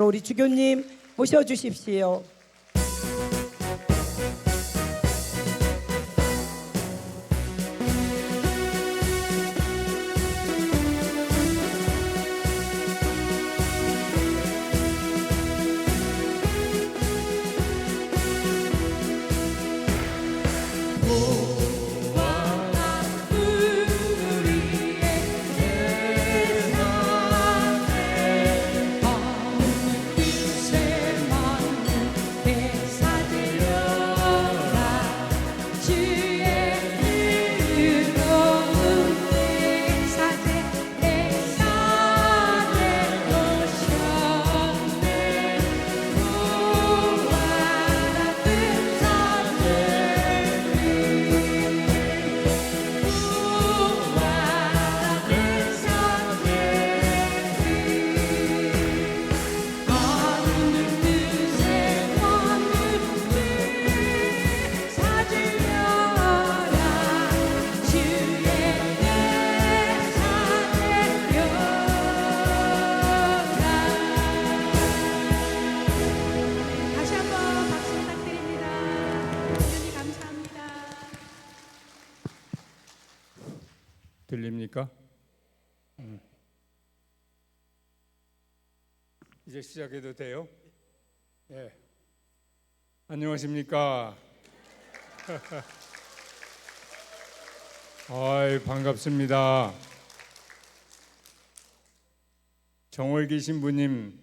우리 주교님 모셔주십시오. 들립니까? 이제 시작해도 돼요? 예. 안녕하십니까? 아이, 반갑습니다. 정월기 신부님,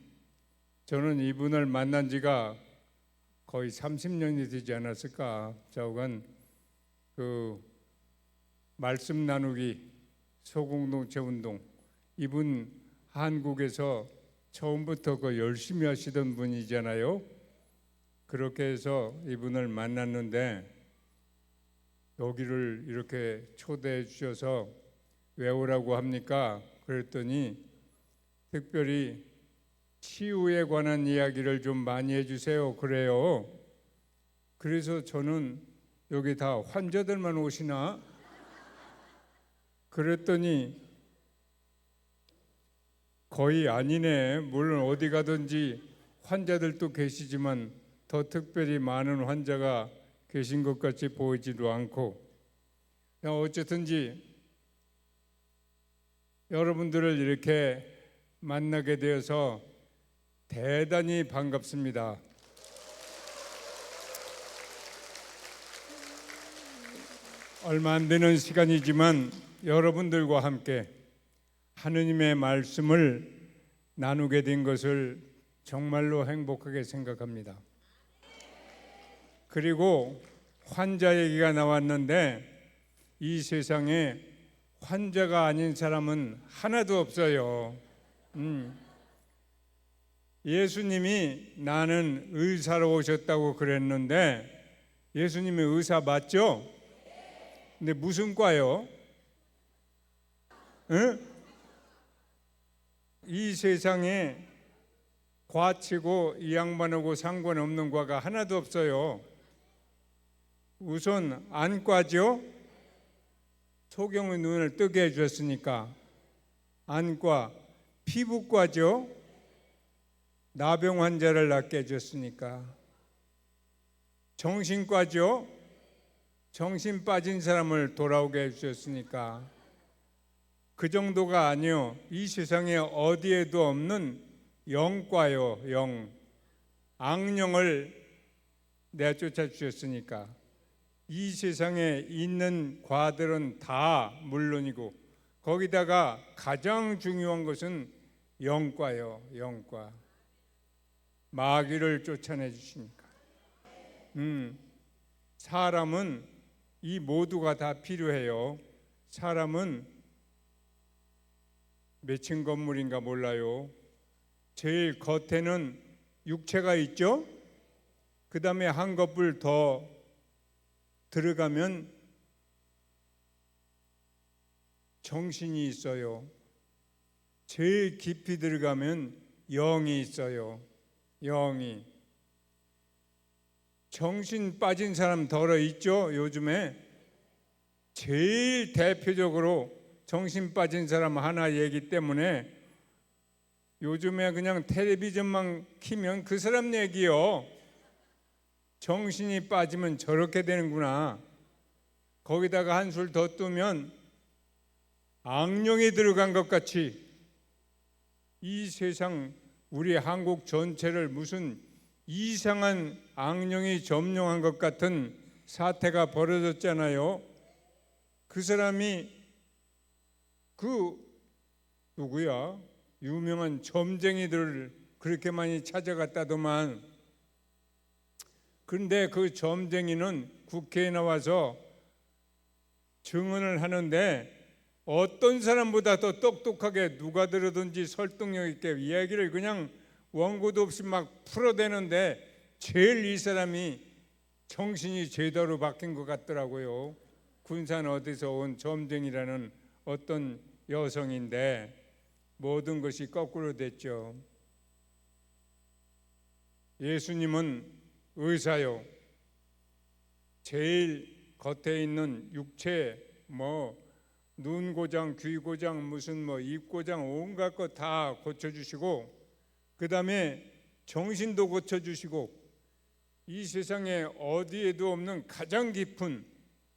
저는 이분을 만난 지가 거의 30년이 되지 않았을까? 저건 말씀 나누기 소공동체 운동, 이분 한국에서 처음부터 열심히 하시던 분이잖아요. 그렇게 해서 이분을 만났는데 여기를 이렇게 초대해 주셔서 왜 오라고 합니까? 그랬더니 특별히 치유에 관한 이야기를 좀 많이 해주세요. 그래요. 그래서 저는 여기 다 환자들만 오시나? 그랬더니 거의 아니네. 물론 어디 가든지 환자들도 계시지만 더 특별히 많은 환자가 계신 것 같이 보이지도 않고, 어쨌든지 여러분들을 이렇게 만나게 되어서 대단히 반갑습니다. 얼마 안 되는 시간이지만 여러분들과 함께 하느님의 말씀을 나누게 된 것을 정말로 행복하게 생각합니다. 그리고 환자 얘기가 나왔는데 이 세상에 환자가 아닌 사람은 하나도 없어요. 예수님이 나는 의사로 오셨다고 그랬는데 예수님이 의사 맞죠? 근데 무슨 과요? 응? 이 세상에 과치고 이 양반하고 상관없는 과가 하나도 없어요. 우선 안과죠. 소경의 눈을 뜨게 해주셨으니까 안과. 피부과죠. 나병 환자를 낫게 해줬으니까. 정신과죠. 정신 빠진 사람을 돌아오게 해주셨으니까. 그 정도가 아니요. 이 세상에 어디에도 없는 영과요. 영. 악령을 내쫓아 주셨으니까. 이 세상에 있는 과들은 다 물론이고 거기다가 가장 중요한 것은 영과요. 영과. 마귀를 쫓아내 주시니까. 사람은 이 모두가 다 필요해요. 사람은 몇 층 건물인가 몰라요. 제일 겉에는 육체가 있죠. 그 다음에 한 거뿔 더 들어가면 정신이 있어요. 제일 깊이 들어가면 영이 있어요. 영이. 정신 빠진 사람 덜어 있죠. 요즘에 제일 대표적으로 정신 빠진 사람 하나 얘기 때문에 요즘에 그냥 텔레비전만 키면 그 사람 얘기요. 정신이 빠지면 저렇게 되는구나. 거기다가 한술 더 뜨면 악령이 들어간 것 같이 이 세상 우리 한국 전체를 무슨 이상한 악령이 점령한 것 같은 사태가 벌어졌잖아요. 그 사람이 누구야? 유명한 점쟁이들을 그렇게 많이 찾아갔다더만. 그런데 그 점쟁이는 국회에 나와서 증언을 하는데 어떤 사람보다 더 똑똑하게 누가 들으든지 설득력 있게 이야기를 그냥 원고도 없이 막 풀어대는데 제일 이 사람이 정신이 제대로 바뀐 것 같더라고요. 군산 어디서 온 점쟁이라는 어떤 여성인데 모든 것이 거꾸로 됐죠. 예수님은 의사요. 제일 겉에 있는 육체 눈 고장, 귀 고장, 무슨 입 고장 온갖 거 다 고쳐주시고 그 다음에 정신도 고쳐주시고 이 세상에 어디에도 없는 가장 깊은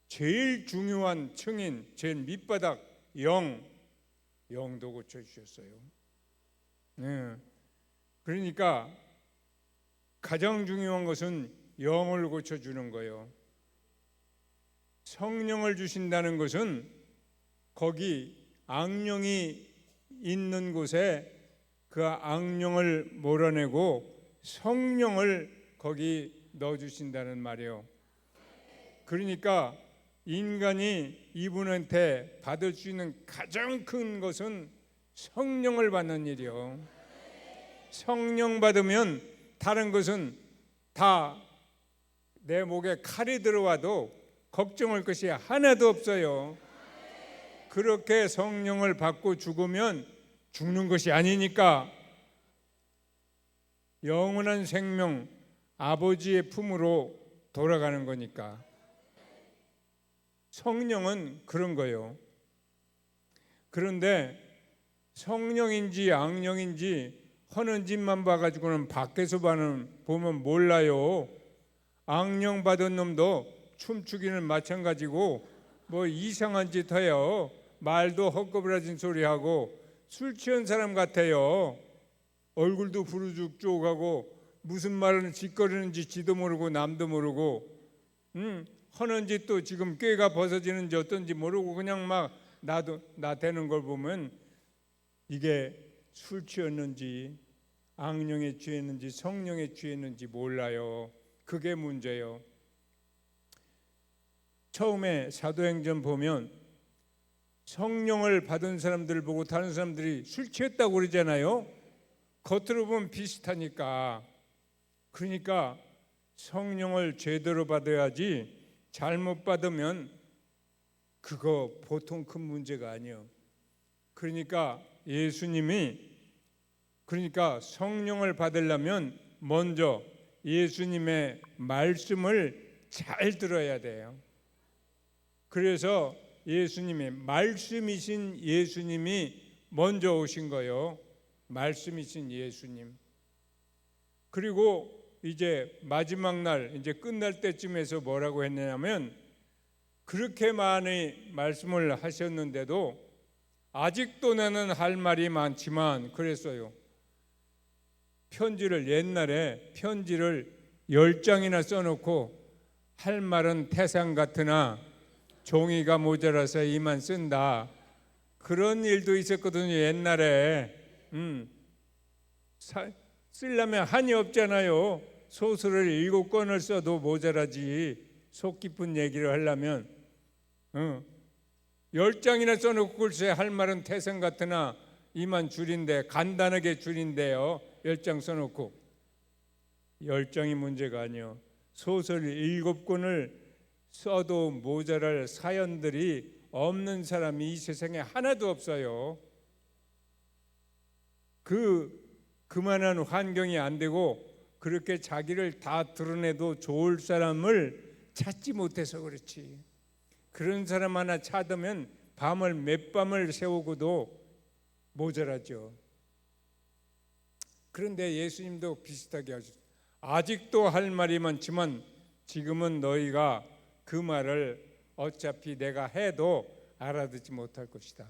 제일 중요한 층인 제일 밑바닥 영도 고쳐주셨어요. 네. 그러니까 가장 중요한 것은 영을 고쳐주는 거예요. 성령을 주신다는 것은 거기 악령이 있는 곳에 그 악령을 몰아내고 성령을 거기 넣어주신다는 말이에요. 그러니까 인간이 이분한테 받을 수 있는 가장 큰 것은 성령을 받는 일이요. 성령 받으면 다른 것은 다 내 목에 칼이 들어와도 걱정할 것이 하나도 없어요. 그렇게 성령을 받고 죽으면 죽는 것이 아니니까 영원한 생명 아버지의 품으로 돌아가는 거니까. 성령은 그런 거예요. 그런데 성령인지 악령인지 하는 짓만 봐가지고는 밖에서 보면 몰라요. 악령 받은 놈도 춤추기는 마찬가지고 이상한 짓 해요. 말도 헛거부라진 소리하고 술 취한 사람 같아요. 얼굴도 부르죽죽하고 무슨 말을 짓거리는지 지도 모르고 남도 모르고 하는 짓도 지금 꾀가 벗어지는지 어떤지 모르고 그냥 막 나대는 걸 보면 이게 술 취했는지 악령에 취했는지 성령에 취했는지 몰라요. 그게 문제예요. 처음에 사도행전 보면 성령을 받은 사람들을 보고 다른 사람들이 술 취했다고 그러잖아요. 겉으로 보면 비슷하니까. 그러니까 성령을 제대로 받아야지 잘못 받으면 그거 보통 큰 문제가 아니에요. 그러니까 성령을 받으려면 먼저 예수님의 말씀을 잘 들어야 돼요. 그래서 예수님이 말씀이신 예수님이 먼저 오신 거예요. 말씀이신 예수님. 그리고 이제 마지막 날 이제 끝날 때쯤에서 뭐라고 했냐면 그렇게 많이 말씀을 하셨는데도 아직도 나는 할 말이 많지만 그랬어요. 옛날에 편지를 10장이나 써놓고 할 말은 태산 같으나 종이가 모자라서 이만 쓴다. 그런 일도 있었거든요. 옛날에 쓰려면 한이 없잖아요. 소설을 7권을 써도 모자라지. 속 깊은 얘기를 하려면 10장이나 써놓고 글쎄 할 말은 태산 같으나 이만 줄인데 간단하게 줄인대요. 10장 써놓고 10장이 문제가 아니요. 소설 7권을 써도 모자랄 사연들이 없는 사람이 이 세상에 하나도 없어요. 그만한 환경이 안 되고 그렇게 자기를 다 드러내도 좋을 사람을 찾지 못해서 그렇지. 그런 사람 하나 찾으면 몇 밤을 세우고도 모자라죠. 그런데 예수님도 비슷하게 하셨어요. 아직도 할 말이 많지만 지금은 너희가 그 말을 어차피 내가 해도 알아듣지 못할 것이다.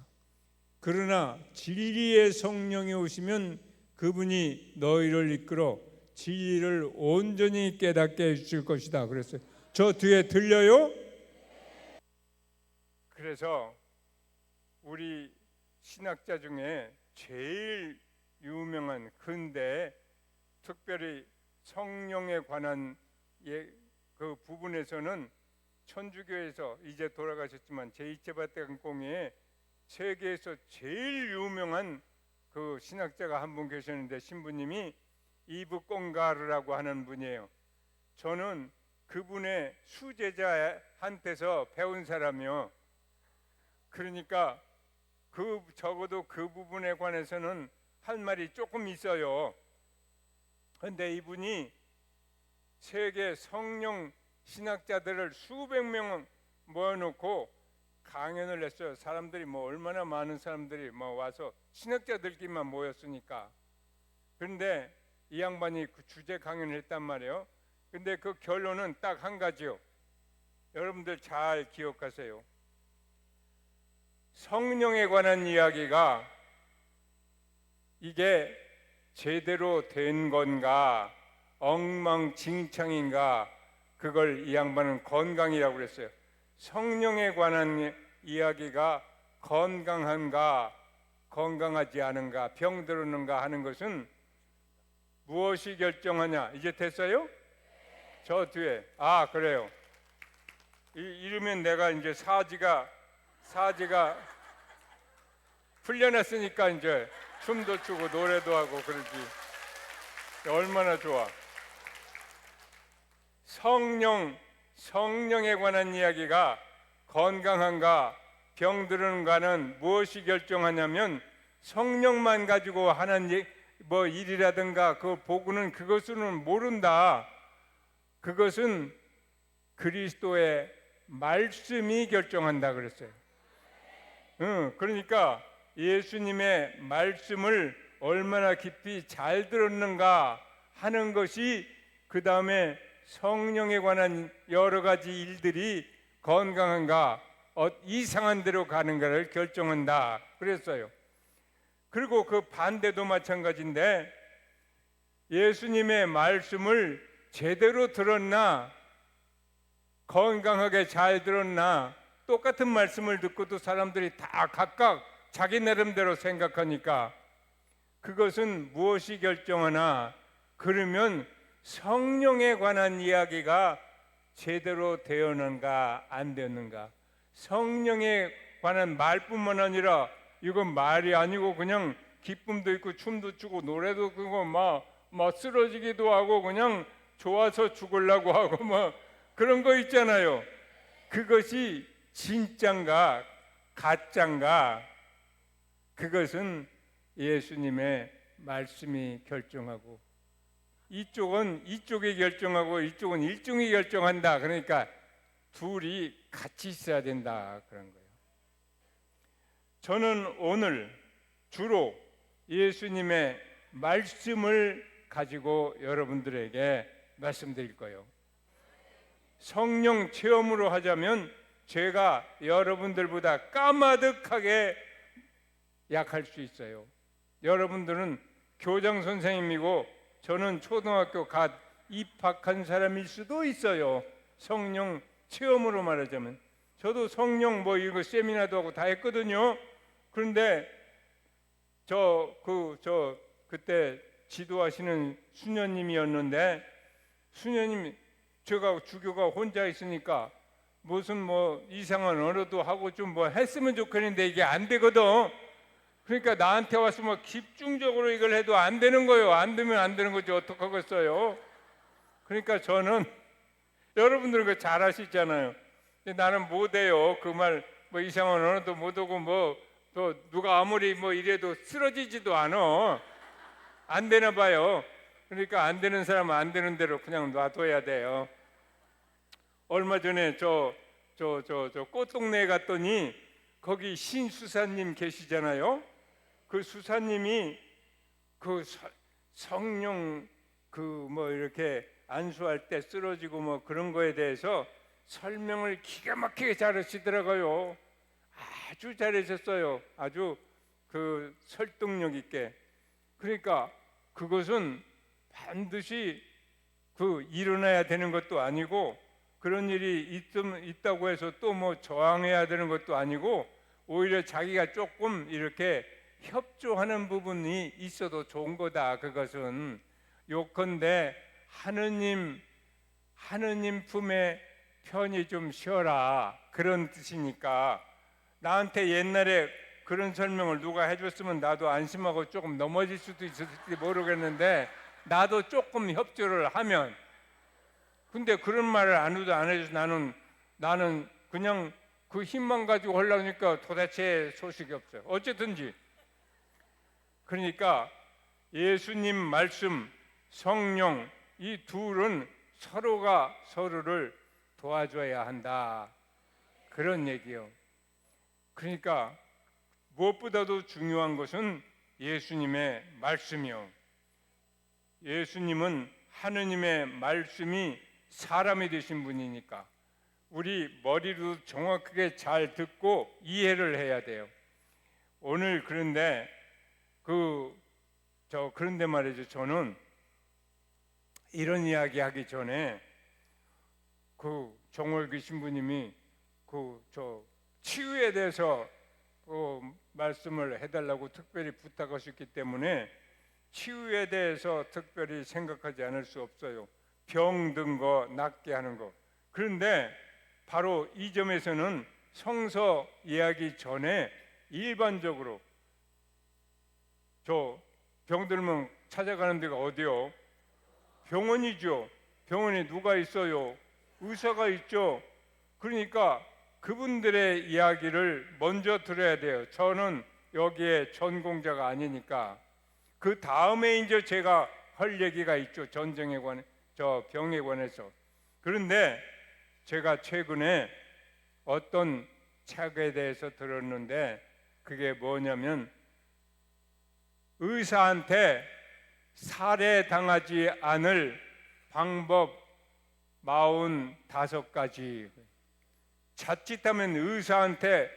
그러나 진리의 성령이 오시면 그분이 너희를 이끌어 진리를 온전히 깨닫게 해주실 것이다. 그랬어요. 저 뒤에 들려요? 그래서 우리 신학자 중에 제일 유명한, 근데 특별히 성령에 관한 그 부분에서는 천주교에서 이제 돌아가셨지만 제2체 바티칸 공회에 세계에서 제일 유명한 그 신학자가 한 분 계셨는데, 신부님이 이브 꽁가르라고 하는 분이에요. 저는 그분의 수제자한테서 배운 사람이요. 그러니까 적어도 그 부분에 관해서는 할 말이 조금 있어요. 그런데 이분이 세계 성령 신학자들을 수백 명 모아놓고 강연을 했어요. 사람들이 얼마나 많은 사람들이 와서 신학자들끼리만 모였으니까. 그런데 이 양반이 그 주제 강연을 했단 말이에요. 근데 그 결론은 딱 한 가지요. 여러분들 잘 기억하세요. 성령에 관한 이야기가 이게 제대로 된 건가 엉망진창인가, 그걸 이 양반은 건강이라고 그랬어요. 성령에 관한 이야기가 건강한가 건강하지 않은가, 병들었는가 하는 것은 무엇이 결정하냐? 이제 됐어요? 저 뒤에 그래요. 이러면 내가 이제 사지가 풀려났으니까 이제 춤도 추고 노래도 하고 그러지. 얼마나 좋아. 성령에 관한 이야기가 건강한가 병들은가는 무엇이 결정하냐면, 성령만 가지고 하는 일이라든가 그 보고는 그것은 모른다. 그것은 그리스도의 말씀이 결정한다 그랬어요. 그러니까 예수님의 말씀을 얼마나 깊이 잘 들었는가 하는 것이, 그 다음에 성령에 관한 여러 가지 일들이 건강한가 이상한 대로 가는가를 결정한다 그랬어요. 그리고 그 반대도 마찬가지인데, 예수님의 말씀을 제대로 들었나, 건강하게 잘 들었나, 똑같은 말씀을 듣고도 사람들이 다 각각 자기 나름대로 생각하니까 그것은 무엇이 결정하나, 그러면 성령에 관한 이야기가 제대로 되었는가 안 되었는가. 성령에 관한 말뿐만 아니라 이건 말이 아니고 그냥 기쁨도 있고 춤도 추고 노래도 그고 막 쓰러지기도 하고 그냥 좋아서 죽으려고 하고 그런 거 있잖아요. 그것이 진짠가 가짠가, 그것은 예수님의 말씀이 결정하고, 이쪽은 이쪽이 결정하고 이쪽은 일종이 결정한다. 그러니까 둘이 같이 있어야 된다 그런 거예요. 저는 오늘 주로 예수님의 말씀을 가지고 여러분들에게 말씀드릴 거예요. 성령 체험으로 하자면 제가 여러분들보다 까마득하게 약할 수 있어요. 여러분들은 교장 선생님이고 저는 초등학교 갓 입학한 사람일 수도 있어요. 성령 체험으로 말하자면. 저도 성령 이거 세미나도 하고 다 했거든요. 그런데 그때 지도하시는 수녀님이었는데, 수녀님이 제가 주교가 혼자 있으니까 무슨 이상한 언어도 하고 좀 했으면 좋겠는데 이게 안 되거든. 그러니까 나한테 와서 집중적으로 이걸 해도 안 되는 거예요. 안 되면 안 되는 거지 어떡하겠어요. 그러니까 저는, 여러분들은 그거 잘 아시잖아요. 근데 나는 못해요. 그 말 이상한 언어도 못하고 또 누가 아무리 이래도 쓰러지지도 않아. 안 되나 봐요. 그러니까 안 되는 사람은 안 되는 대로 그냥 놔둬야 돼요. 얼마 전에 저 꽃동네에 갔더니 거기 신수사님 계시잖아요. 그 수사님이 그 성령 뭐 이렇게 안수할 때 쓰러지고 뭐 그런 거에 대해서 설명을 기가 막히게 잘하시더라고요. 아주 잘하셨어요. 아주 그 설득력 있게. 그러니까 그것은 반드시 일어나야 되는 것도 아니고, 그런 일이 있다고 해서 또 뭐 저항해야 되는 것도 아니고, 오히려 자기가 조금 이렇게 협조하는 부분이 있어도 좋은 거다. 그것은 요컨대 하느님 품에 편히 좀 쉬어라, 그런 뜻이니까. 나한테 옛날에 그런 설명을 누가 해줬으면 나도 안심하고 조금 넘어질 수도 있었을지 모르겠는데, 나도 조금 협조를 하면. 근데 그런 말을 안 해서 나는 그냥 그 힘만 가지고 하려니까 도대체 소식이 없어요. 어쨌든지 그러니까 예수님 말씀, 성령, 이 둘은 서로가 서로를 도와줘야 한다, 그런 얘기요. 그러니까 무엇보다도 중요한 것은 예수님의 말씀이요. 예수님은 하느님의 말씀이 사람이 되신 분이니까 우리 머리로 정확하게 잘 듣고 이해를 해야 돼요. 오늘 그런데 그런데 말이죠. 저는 이런 이야기 하기 전에 정월기 신부님이 치유에 대해서 말씀을 해달라고 특별히 부탁하셨기 때문에 치유에 대해서 특별히 생각하지 않을 수 없어요. 병든 거 낫게 하는 거. 그런데 바로 이 점에서는 성서 이야기 전에 일반적으로 병들면 찾아가는 데가 어디요? 병원이죠. 병원에 누가 있어요? 의사가 있죠. 그러니까 그분들의 이야기를 먼저 들어야 돼요. 저는 여기에 전공자가 아니니까. 그 다음에 이제 제가 할 얘기가 있죠. 병에 관해서. 그런데 제가 최근에 어떤 책에 대해서 들었는데, 그게 뭐냐면 의사한테 살해당하지 않을 방법 45가지. 자칫하면 의사한테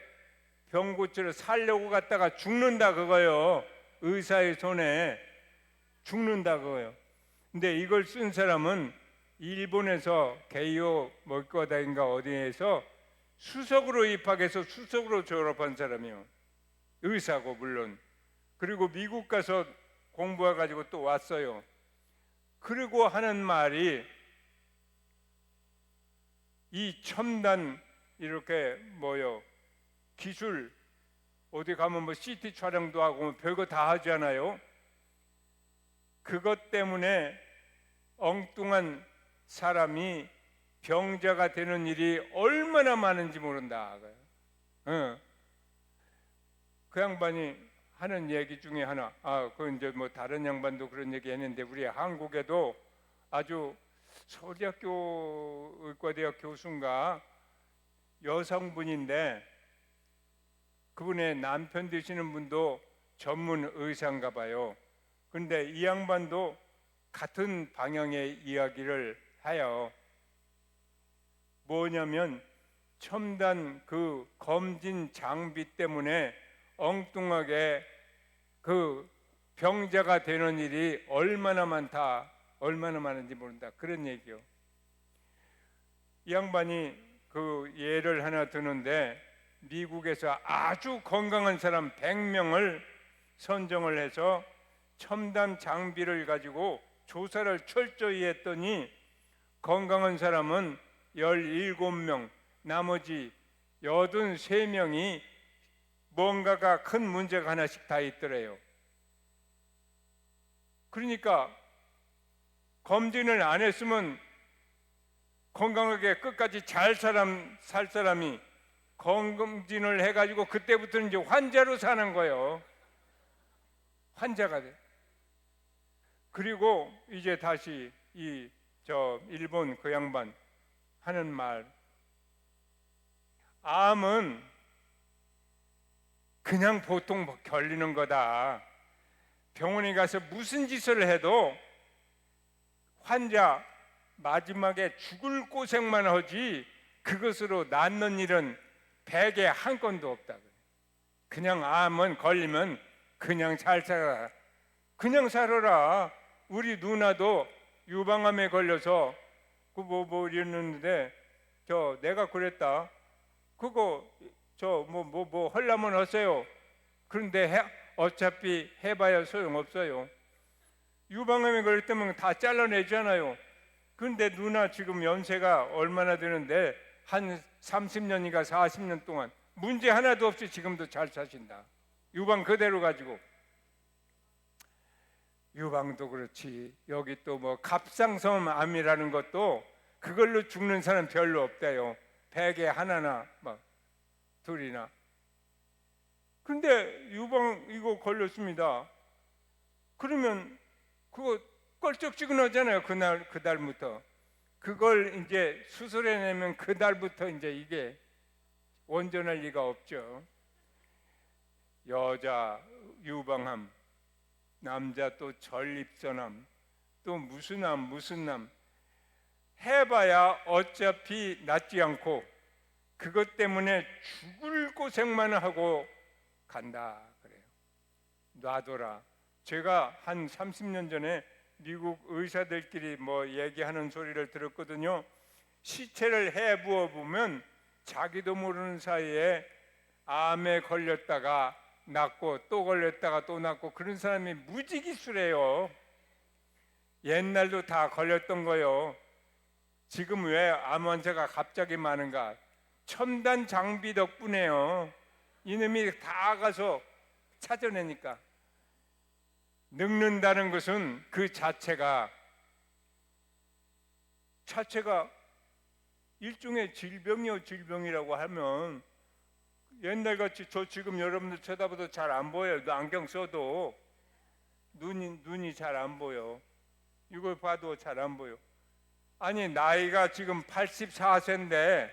병 고치러 살려고 갔다가 죽는다 그거요. 의사의 손에 죽는다 그거요. 근데 이걸 쓴 사람은 일본에서 게이오 모코다인가 어디에서 수석으로 입학해서 수석으로 졸업한 사람이요. 의사고 물론. 그리고 미국 가서 공부해가지고 또 왔어요. 그리고 하는 말이, 이 첨단 이렇게 기술, 어디 가면 뭐 CT 촬영도 하고 별거 다 하잖아요. 그것 때문에 엉뚱한 사람이 병자가 되는 일이 얼마나 많은지 모른다. 그 양반이 하는 얘기 중에 하나, 그 이제 뭐 다른 양반도 그런 얘기 했는데, 우리 한국에도 아주 서울대학교 의과대학 교수인가 여성분인데, 그분의 남편 되시는 분도 전문 의사인가 봐요. 그런데 이 양반도 같은 방향의 이야기를 해요. 뭐냐면 첨단 검진 장비 때문에 엉뚱하게 병자가 되는 일이 얼마나 많은지 모른다, 그런 얘기요. 이 양반이 예를 하나 드는데, 미국에서 아주 건강한 사람 100명을 선정을 해서 첨단 장비를 가지고 조사를 철저히 했더니 건강한 사람은 17명, 나머지 83명이 뭔가가 큰 문제가 하나씩 다 있더래요. 그러니까 검진을 안 했으면 건강하게 끝까지 살 사람이 검진을 해가지고 그때부터는 이제 환자로 사는 거예요. 환자가 돼. 그리고 이제 다시 일본 그 양반 하는 말, 암은 그냥 보통 걸리는 거다. 병원에 가서 무슨 짓을 해도 환자 마지막에 죽을 고생만 하지 그것으로 낫는 일은 100에 한 건도 없다. 그냥 암은 걸리면 그냥 잘 살아라. 그냥 살아라. 우리 누나도 유방암에 걸려서 뭐 이랬는데 내가 그랬다. 그거 뭐 하려면 하세요. 그런데 어차피 해봐야 소용없어요. 유방암에 걸렸다면 다 잘라내잖아요. 그런데 누나 지금 연세가 얼마나 되는데 한 30년인가 40년 동안 문제 하나도 없이 지금도 잘 사신다. 유방 그대로 가지고. 유방도 그렇지. 여기 또 뭐 갑상선 암이라는 것도 그걸로 죽는 사람 별로 없대요. 100에 하나나 막 둘이나. 근데 유방 이거 걸렸습니다. 그러면 그거 껄쩍지근하잖아요. 그달부터. 그걸 이제 수술해내면 그달부터 이제 이게 온전할 리가 없죠. 여자 유방암, 남자 또 전립선암, 또 무슨 암 해봐야 어차피 낫지 않고 그것 때문에 죽을 고생만 하고 간다 그래요. 놔둬라. 제가 한 30년 전에 미국 의사들끼리 뭐 얘기하는 소리를 들었거든요. 시체를 해부어 보면 자기도 모르는 사이에 암에 걸렸다가 낫고 또 걸렸다가 또 낫고 그런 사람이 무지기수래요. 옛날도 다 걸렸던 거요. 지금 왜 암 환자가 갑자기 많은가? 첨단 장비 덕분에요. 이놈이 다 가서 찾아내니까. 늙는다는 것은 그 자체가 일종의 질병이라고 하면 옛날같이 저 지금 여러분들 쳐다봐도 잘 안 보여요. 안경 써도 눈이 잘 안 보여. 이걸 봐도 잘 안 보여. 아니 나이가 지금 84세인데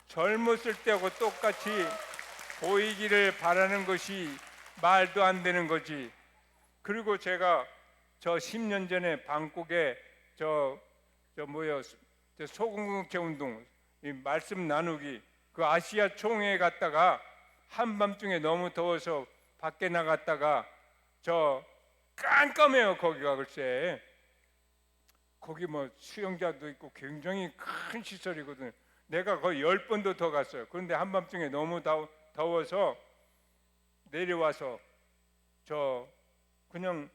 젊었을 때하고 똑같이 보이기를 바라는 것이 말도 안 되는 거지. 그리고 제가 저 10년 전에 방콕에 소공동체 운동 말씀 나누기 그 아시아 총회에 갔다가 한밤중에 너무 더워서 밖에 나갔다가 깜깜해요. 거기가 글쎄 거기 뭐 수영장도 있고 굉장히 큰 시설이거든요. 내가 거의 10번도 더 갔어요. 그런데 한밤중에 너무 더워서 내려와서 그냥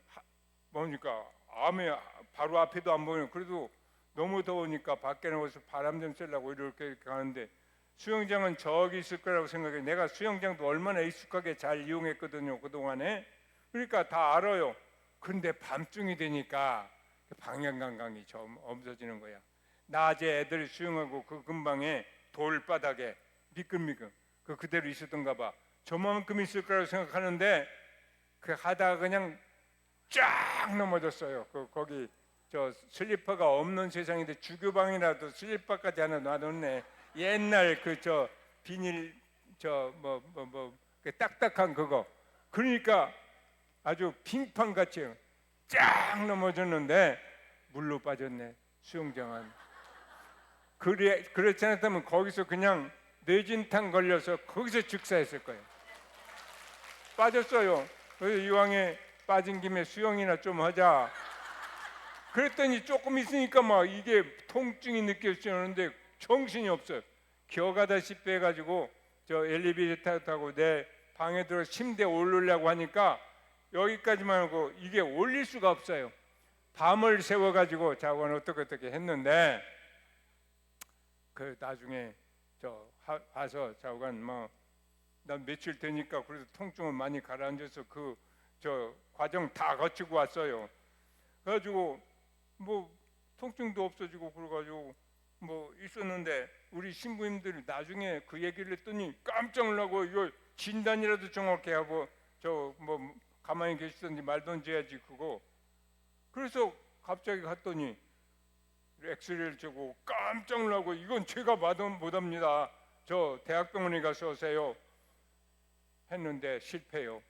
뭡니까 암에 바로 앞에도 안 보이는 그래도 너무 더우니까 밖에 나와서 바람 좀 쐬려고 이렇게 가는데 수영장은 저기 있을 거라고 생각해. 내가 수영장도 얼마나 익숙하게 잘 이용했거든요 그동안에. 그러니까 다 알아요. 근데 밤중이 되니까 방향 감각이 좀 없어지는 거야. 낮에 애들이 수영하고 그 근방에 돌바닥에 미끌미끌 그대로 있었던가 봐. 저만큼 있을 거라고 생각하는데 그 하다가 그냥 쫙 넘어졌어요. 거기 슬리퍼가 없는 세상인데 주교방이라도 슬리퍼까지 하나 놔뒀네. 옛날 비닐 그 딱딱한 그거. 그러니까 아주 빙판같이 쫙 넘어졌는데 물로 빠졌네. 수영장은. 그렇지 않았다면 거기서 그냥 뇌진탕 걸려서 거기서 즉사했을 거예요. 빠졌어요. 그래서 이왕에 빠진 김에 수영이나 좀 하자. 그랬더니 조금 있으니까 막 이게 통증이 느껴지는데 정신이 없어요. 겨가다시피 해가지고 엘리베이터 타고 내 방에 들어 침대에 오르려고 하니까 여기까지만 하고 이게 올릴 수가 없어요. 밤을 새워가지고 자고는 어떻게 했는데 그 나중에 와서 자고간 난 며칠 되니까 그래도 통증은 많이 가라앉아서 과정 다 거치고 왔어요. 그래가지고 통증도 없어지고 그래가지고 있었는데 우리 신부님들이 나중에 그 얘기를 했더니 깜짝 놀라고 이거 진단이라도 정확히 하고 가만히 계시던지 말던지 해야지 그거. 그래서 갑자기 갔더니 엑스레이를 재고 깜짝 놀라고 이건 제가 봐도 못합니다. 대학병원에 가서 오세요 했는데 실패요.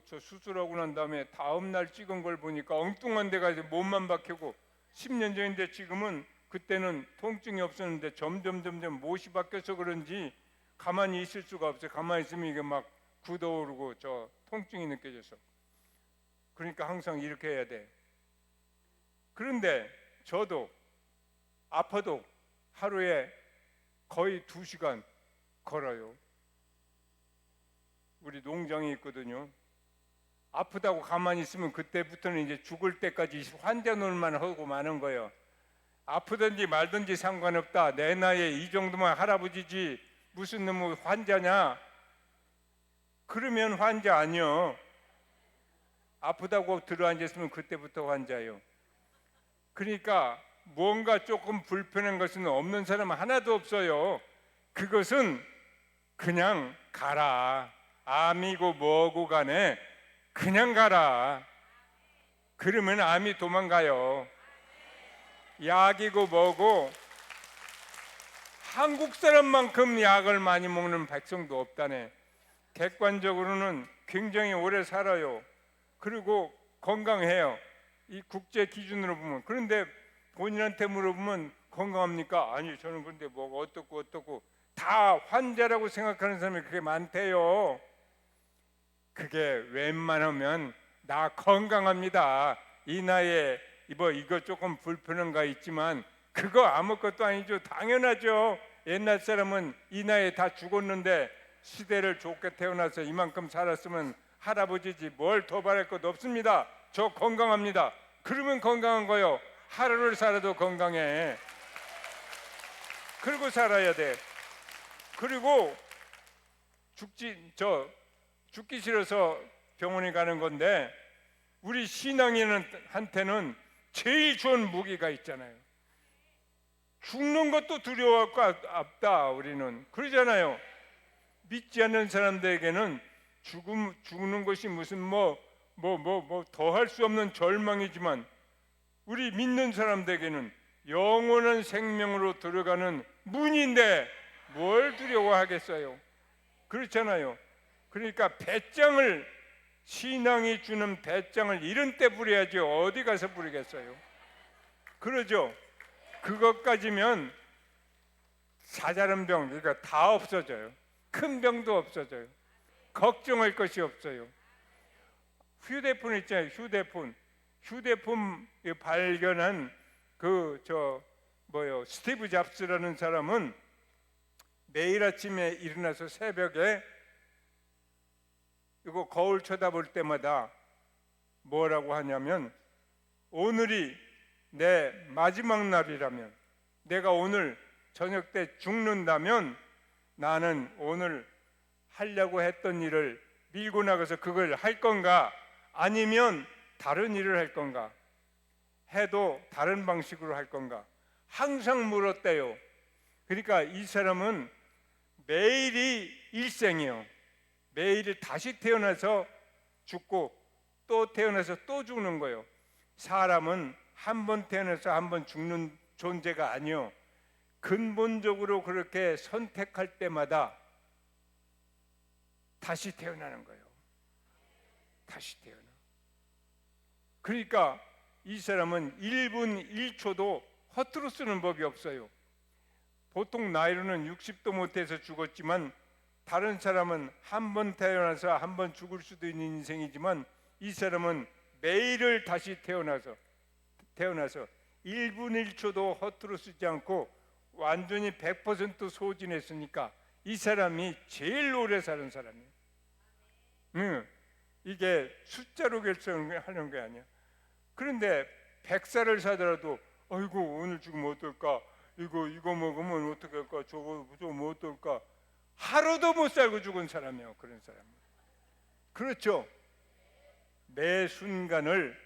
저 수술하고 난 다음에 다음 날 찍은 걸 보니까 엉뚱한 데가 이제 몸만 박히고 10년 전인데 지금은 그때는 통증이 없었는데 점점 못이 바뀌어서 그런지 가만히 있을 수가 없어요. 가만히 있으면 이게 막 굳어오르고 저 통증이 느껴져서. 그러니까 항상 이렇게 해야 돼. 그런데 저도 아파도 하루에 거의 2시간 걸어요. 우리 농장이 있거든요. 아프다고 가만히 있으면 그때부터는 이제 죽을 때까지 환자 노릇만 하고 마는 거예요. 아프든지 말든지 상관없다. 내 나이에 이 정도면 할아버지지 무슨 놈의 환자냐? 그러면 환자 아니요. 아프다고 들어앉았으면 그때부터 환자예요. 그러니까 뭔가 조금 불편한 것은 없는 사람 하나도 없어요. 그것은 그냥 가라. 암이고 뭐고 간에 그냥 가라. 그러면 암이 도망가요. 약이고 뭐고 한국 사람만큼 약을 많이 먹는 백성도 없다네. 객관적으로는 굉장히 오래 살아요. 그리고 건강해요. 이 국제 기준으로 보면. 그런데 본인한테 물어보면 건강합니까? 아니, 저는 근데 뭐가 어떻고 다 환자라고 생각하는 사람이 그렇게 많대요. 그게 웬만하면 나 건강합니다. 이 나이에 이거 조금 불편한가 있지만 그거 아무것도 아니죠. 당연하죠. 옛날 사람은 이 나이에 다 죽었는데 시대를 좋게 태어나서 이만큼 살았으면 할아버지지 뭘 더 바랄 것도 없습니다. 저 건강합니다. 그러면 건강한 거요. 하루를 살아도 건강해. 그리고 살아야 돼. 그리고 죽기 싫어서 병원에 가는 건데 우리 신앙인한테는 제일 좋은 무기가 있잖아요. 죽는 것도 두려워하고 없다. 우리는 그러잖아요. 믿지 않는 사람들에게는 죽는 것이 무슨 더 할 수 없는 절망이지만 우리 믿는 사람들에게는 영원한 생명으로 들어가는 문인데 뭘 두려워하겠어요? 그렇잖아요. 그러니까 배짱을, 신앙이 주는 배짱을 이런 때 부려야지 어디 가서 부리겠어요? 그러죠. 그것까지면 사자른 병, 그러니까 다 없어져요. 큰 병도 없어져요. 걱정할 것이 없어요. 휴대폰 있잖아요. 휴대폰 발견한 스티브 잡스라는 사람은 매일 아침에 일어나서 새벽에 이거 거울 쳐다볼 때마다 뭐라고 하냐면 오늘이 내 마지막 날이라면, 내가 오늘 저녁 때 죽는다면 나는 오늘 하려고 했던 일을 밀고 나가서 그걸 할 건가, 아니면 다른 일을 할 건가, 해도 다른 방식으로 할 건가, 항상 물었대요. 그러니까 이 사람은 매일이 일생이요. 매일이 다시 태어나서 죽고 또 태어나서 또 죽는 거예요. 사람은 한 번 태어나서 한 번 죽는 존재가 아니요. 근본적으로 그렇게 선택할 때마다 다시 태어나는 거예요. 다시 태어나. 그러니까 이 사람은 1분 1초도 허투루 쓰는 법이 없어요. 보통 나이로는 60도 못해서 죽었지만 다른 사람은 한 번 태어나서 한 번 죽을 수도 있는 인생이지만 이 사람은 매일을 다시 태어나서 1분 1초도 허투루 쓰지 않고 완전히 100% 소진했으니까 이 사람이 제일 오래 사는 사람이에요. 이게 숫자로 결정하는 게 아니야. 그런데 100살을 사더라도 아이고 오늘 죽으면 어떨까, 이거 먹으면 어떻게 할까, 저거 어떨까, 하루도 못 살고 죽은 사람이에요. 그런 사람. 그렇죠. 매 순간을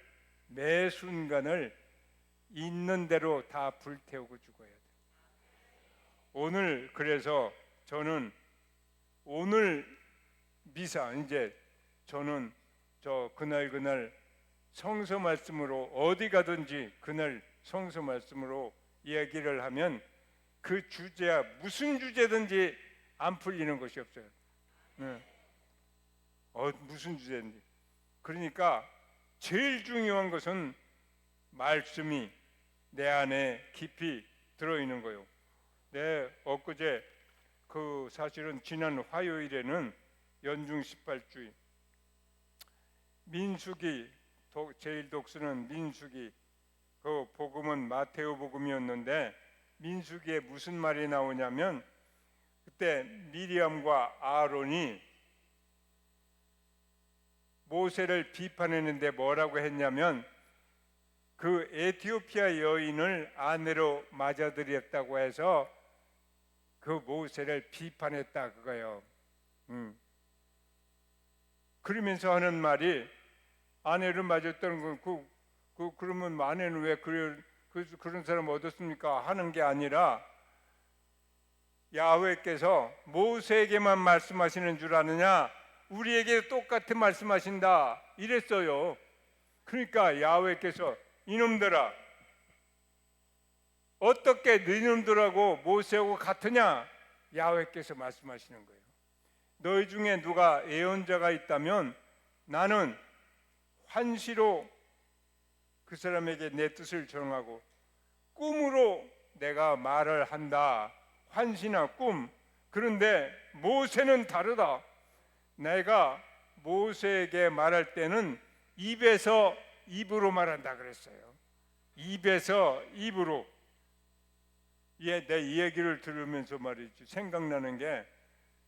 있는 대로 다 불태우고 죽어야 돼. 오늘 그래서 저는 오늘 미사, 이제 저는 그날 성서 말씀으로 어디 가든지 그날 성서 말씀으로 이야기를 하면 그 주제야 무슨 주제든지 안 풀리는 것이 없어요. 무슨 주제든지. 그러니까 제일 중요한 것은 말씀이 내 안에 깊이 들어있는 거예요. 엊그제 사실은 지난 화요일에는 연중 18주일 민수기 제일 독서는 민수기, 그 복음은 마테오 복음이었는데 민수기에 무슨 말이 나오냐면 그때 미리암과 아론이 모세를 비판했는데 뭐라고 했냐면 그 에티오피아 여인을 아내로 맞아들였다고 해서 그 모세를 비판했다 그거예요. 그러면서 하는 말이 아내를 맞았다는 건 그러면 아내는 왜 그런 사람 얻었습니까? 하는 게 아니라 야훼께서 모세에게만 말씀하시는 줄 아느냐? 우리에게 똑같이 말씀하신다 이랬어요. 그러니까 야훼께서 이놈들아 어떻게 너희놈들하고 모세하고 같으냐? 야훼께서 말씀하시는 거예요. 너희 중에 누가 예언자가 있다면 나는 환시로 그 사람에게 내 뜻을 전하고 꿈으로 내가 말을 한다. 환시나 꿈. 그런데 모세는 다르다. 내가 모세에게 말할 때는 입에서 입으로 말한다 그랬어요. 입에서 입으로. 내 이 얘기를 들으면서 말이지 생각나는 게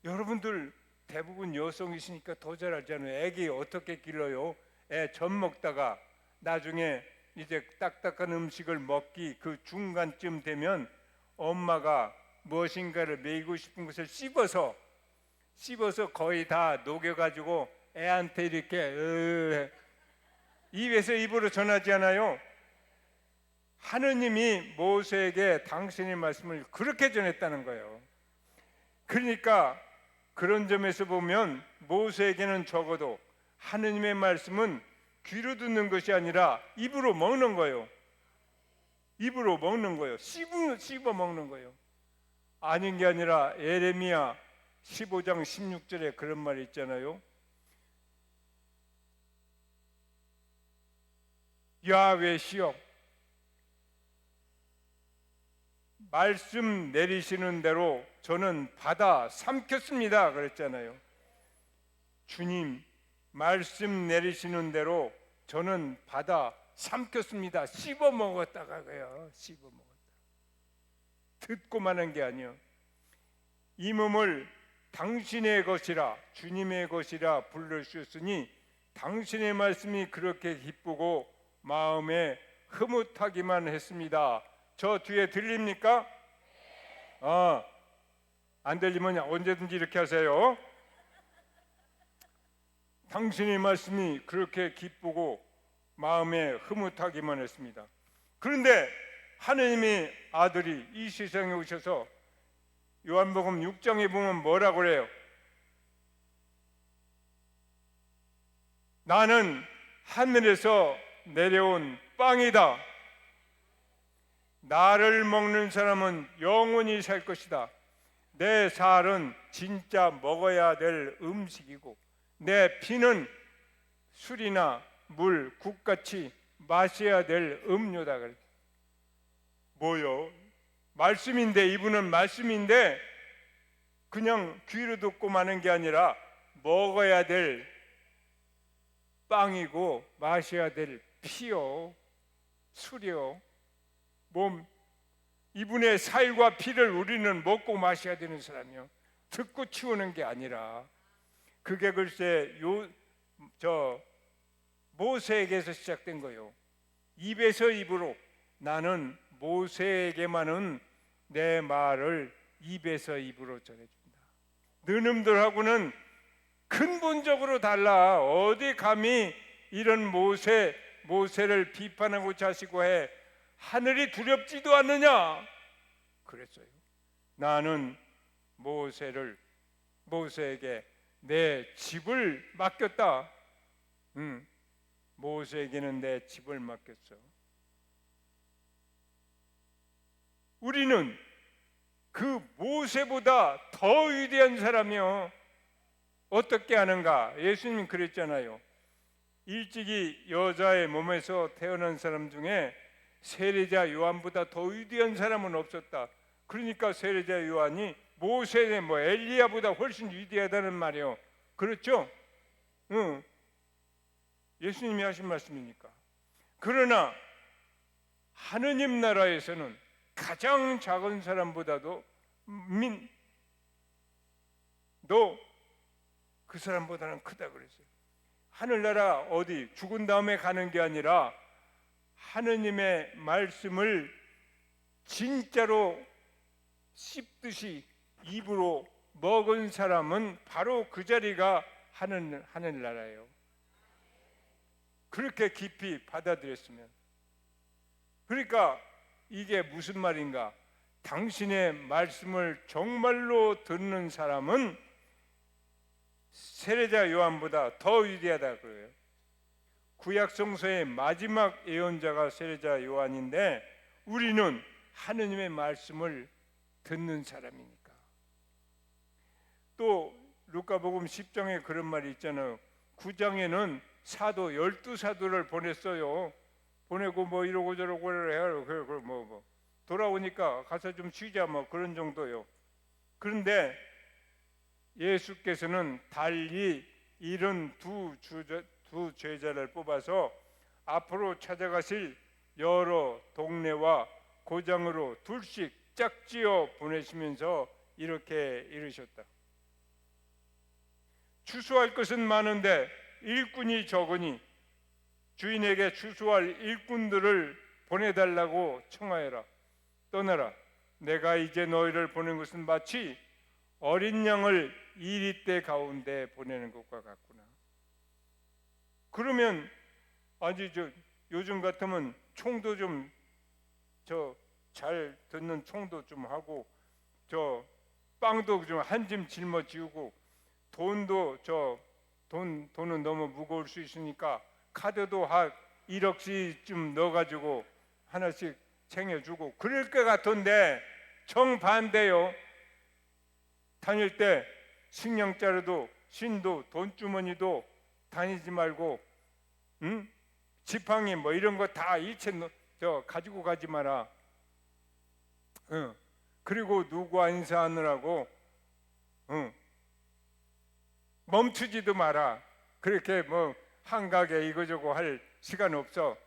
여러분들 대부분 여성이시니까 더 잘 알잖아요. 애기 어떻게 길러요? 애 젖 먹다가 나중에 이제 딱딱한 음식을 먹기 그 중간쯤 되면 엄마가 무엇인가를 먹이고 싶은 것을 씹어서 거의 다 녹여가지고 애한테 이렇게 입에서 입으로 전하지 않아요? 하느님이 모세에게 당신의 말씀을 그렇게 전했다는 거예요. 그러니까 그런 점에서 보면 모세에게는 적어도 하느님의 말씀은 귀로 듣는 것이 아니라 입으로 먹는 거예요. 입으로 먹는 거예요. 씹어 먹는 거예요. 아닌 게 아니라 예레미야 15장 16절에 그런 말이 있잖아요. 야훼시여 말씀 내리시는 대로 저는 받아 삼켰습니다 그랬잖아요. 주님 말씀 내리시는 대로 저는 받아 삼켰습니다. 씹어 먹었다가 그래요. 씹어 먹었다. 듣고만 한 게 아니요. 이 몸을 당신의 것이라 주님의 것이라 불러주셨으니 당신의 말씀이 그렇게 기쁘고 마음에 흐뭇하기만 했습니다. 저 뒤에 들립니까? 안 들리면 언제든지 이렇게 하세요. 당신의 말씀이 그렇게 기쁘고 마음에 흐뭇하기만 했습니다. 그런데 하느님의 아들이 이 세상에 오셔서 요한복음 6장에 보면 뭐라고 그래요? 나는 하늘에서 내려온 빵이다. 나를 먹는 사람은 영원히 살 것이다. 내 살은 진짜 먹어야 될 음식이고 내 피는 술이나 물, 국같이 마셔야 될 음료다. 뭐요? 말씀인데, 이분은 말씀인데 그냥 귀로 듣고 마는 게 아니라 먹어야 될 빵이고 마셔야 될 피요, 술이요. 이분의 살과 피를 우리는 먹고 마셔야 되는 사람이요. 듣고 치우는 게 아니라. 그게 글쎄 모세에게서 시작된 거예요. 입에서 입으로. 나는 모세에게만은 내 말을 입에서 입으로 전해준다. 너놈들하고는 근본적으로 달라. 어디 감히 이런 모세를 비판하고 자시고 해. 하늘이 두렵지도 않느냐 그랬어요. 나는 모세에게 내 집을 맡겼다. 모세에게는 내 집을 맡겼어. 우리는 그 모세보다 더 위대한 사람이요. 어떻게 하는가? 예수님 그랬잖아요. 일찍이 여자의 몸에서 태어난 사람 중에 세례자 요한보다 더 위대한 사람은 없었다. 그러니까 세례자 요한이 모세의 엘리야보다 훨씬 위대하다는 말이에요. 그렇죠? 응. 예수님이 하신 말씀이니까. 그러나 하느님 나라에서는 가장 작은 사람보다도 너 그 사람보다는 크다 그랬어요. 하늘나라 어디 죽은 다음에 가는 게 아니라 하느님의 말씀을 진짜로 씹듯이 입으로 먹은 사람은 바로 그 자리가 하늘나라예요. 그렇게 깊이 받아들였으면. 그러니까 이게 무슨 말인가? 당신의 말씀을 정말로 듣는 사람은 세례자 요한보다 더 위대하다 그래요. 구약 성서의 마지막 예언자가 세례자 요한인데 우리는 하느님의 말씀을 듣는 사람이니까. 또 루카복음 10장에 그런 말이 있잖아요. 9장에는 사도 12사도를 보냈어요. 보내고 이러고 저러고 해요. 돌아오니까 가서 좀 쉬자 그런 정도요. 그런데 예수께서는 달리 이런 두 제자를 뽑아서 앞으로 찾아가실 여러 동네와 고장으로 둘씩 짝지어 보내시면서 이렇게 이르셨다. 추수할 것은 많은데 일꾼이 적으니 주인에게 추수할 일꾼들을 보내달라고 청하여라. 떠나라. 내가 이제 너희를 보낸 것은 마치 어린 양을 이리떼 가운데 보내는 것과 같구나. 그러면 요즘 같으면 총도 좀 잘 듣는 총도 좀 하고 빵도 좀 한 짐 짊어지고 돈은 너무 무거울 수 있으니까 카드도 1억씩 좀 넣어가지고 하나씩 챙겨주고 그럴 것 같은데 정반대요. 다닐 때 식량자루도 신도 돈주머니도 다니지 말고 지팡이 이런 거 다 일체 가지고 가지 마라. 그리고 누구 인사하느라고 멈추지도 마라. 그렇게 한가게 이거저거 할 시간 없어.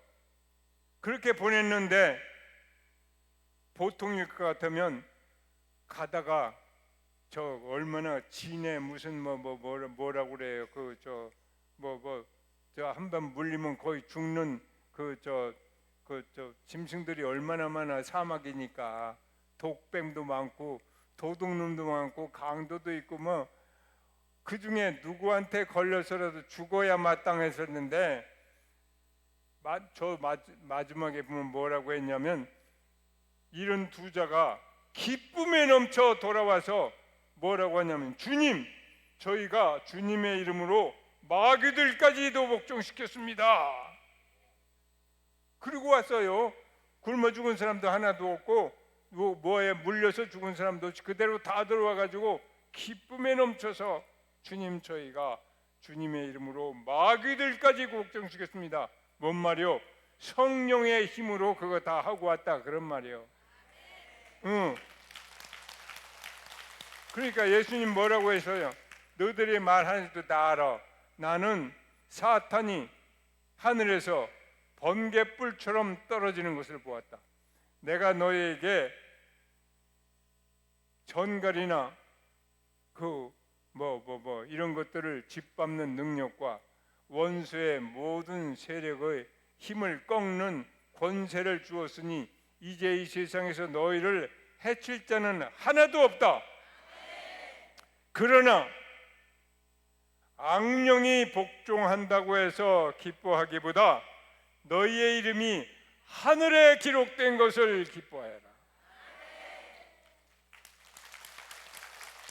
그렇게 보냈는데 보통일 것 같으면 가다가 얼마나 진해 무슨 뭐라고 그래요. 한 번 물리면 거의 죽는 짐승들이 얼마나 많아. 사막이니까 독뱀도 많고 도둑놈도 많고 강도도 있고 그 중에 누구한테 걸려서라도 죽어야 마땅했었는데 마지막에 보면 뭐라고 했냐면 이런 두 자가 기쁨에 넘쳐 돌아와서 뭐라고 하냐면 주님, 저희가 주님의 이름으로 마귀들까지도 복종시켰습니다. 그리고 왔어요. 굶어 죽은 사람도 하나도 없고 뭐에 물려서 죽은 사람도 없이 그대로 다 들어와가지고 기쁨에 넘쳐서 주님, 저희가 주님의 이름으로 마귀들까지 복종시켰습니다. 뭔 말이요? 성령의 힘으로 그거 다 하고 왔다 그런 말이요. 그러니까 예수님 뭐라고 했어요? 너희들이 말하는지도 다 알아. 나는 사탄이 하늘에서 번갯불처럼 떨어지는 것을 보았다. 내가 너희에게 전갈이나 이런 것들을 짓밟는 능력과 원수의 모든 세력의 힘을 꺾는 권세를 주었으니 이제 이 세상에서 너희를 해칠 자는 하나도 없다. 그러나 악령이 복종한다고 해서 기뻐하기보다 너희의 이름이 하늘에 기록된 것을 기뻐하여라.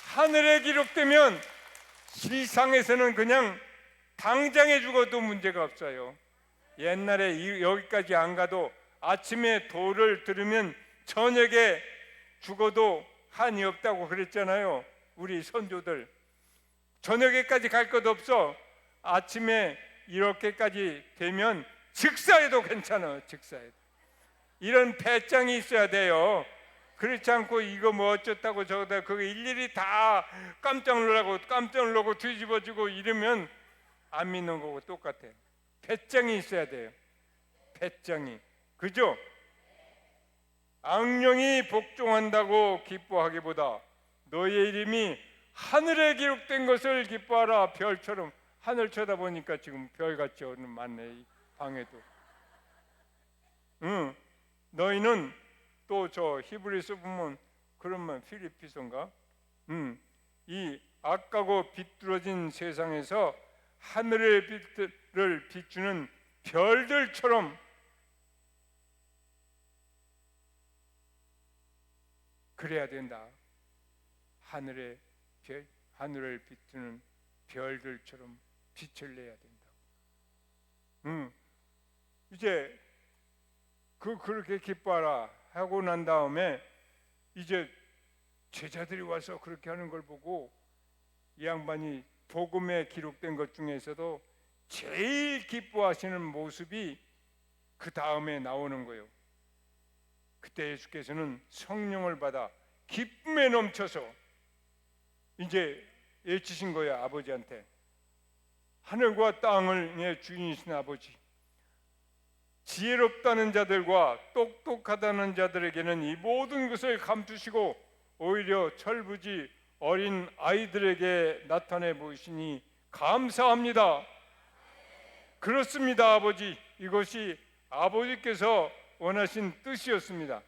하늘에 기록되면 세상에서는 그냥 당장에 죽어도 문제가 없어요. 옛날에 여기까지 안 가도 아침에 도를 들으면 저녁에 죽어도 한이 없다고 그랬잖아요. 우리 선조들 저녁에까지 갈 것 없어. 아침에 이렇게까지 되면 즉사해도 괜찮아. 즉사해도 이런 배짱이 있어야 돼요. 그렇지 않고 이거 뭐 어쩌다고 저거다 그거 일일이 다 깜짝 놀라고 뒤집어지고 이러면 안 믿는 거고 똑같아요. 배짱이 있어야 돼요. 배짱이. 그죠? 악령이 복종한다고 기뻐하기보다 너의 이름이 하늘에 기록된 것을 기뻐하라. 별처럼. 하늘 쳐다보니까 지금 별같이 많네 이 방에도. 너희는 또 저 히브리서 보면 그러면 필리피서인가? 이 악하고 비뚤어진 세상에서 하늘의 빛을 비추는 별들처럼 그래야 된다. 하늘의 별, 하늘을 비추는 별들처럼 빛을 내야 된다. 이제 그렇게 기뻐하라 하고 난 다음에 이제 제자들이 와서 그렇게 하는 걸 보고 이 양반이 복음에 기록된 것 중에서도 제일 기뻐하시는 모습이 그 다음에 나오는 거예요. 그때 예수께서는 성령을 받아 기쁨에 넘쳐서 이제 외치신 거예요. 아버지한테. 하늘과 땅을 주인이신 아버지, 지혜롭다는 자들과 똑똑하다는 자들에게는 이 모든 것을 감추시고 오히려 철부지 어린 아이들에게 나타내 보이시니 감사합니다. 그렇습니다, 아버지. 이것이 아버지께서 원하신 뜻이었습니다.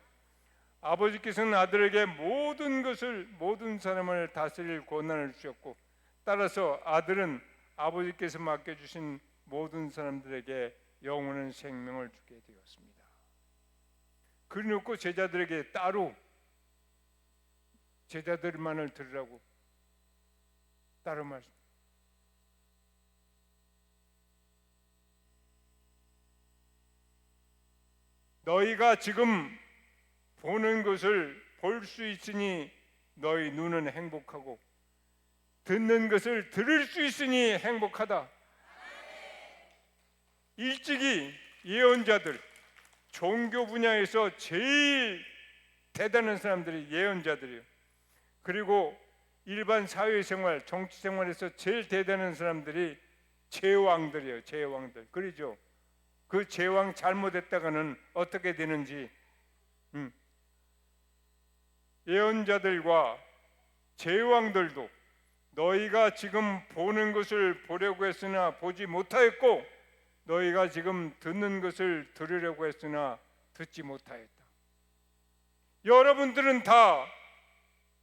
아버지께서는 아들에게 모든 것을, 모든 사람을 다스릴 권한을 주셨고, 따라서 아들은 아버지께서 맡겨주신 모든 사람들에게 영원한 생명을 주게 되었습니다. 그래놓고 제자들에게 따로 제자들만을 들으라고 따로 말씀. 너희가 지금 보는 것을 볼 수 있으니 너희 눈은 행복하고 듣는 것을 들을 수 있으니 행복하다. 일찍이 예언자들, 종교 분야에서 제일 대단한 사람들이 예언자들이에요. 그리고 일반 사회생활, 정치생활에서 제일 대단한 사람들이 제왕들이에요. 제왕들. 그러죠? 그 제왕 잘못했다가는 어떻게 되는지. 예언자들과 제왕들도 너희가 지금 보는 것을 보려고 했으나 보지 못하였고 너희가 지금 듣는 것을 들으려고 했으나 듣지 못하였다. 여러분들은 다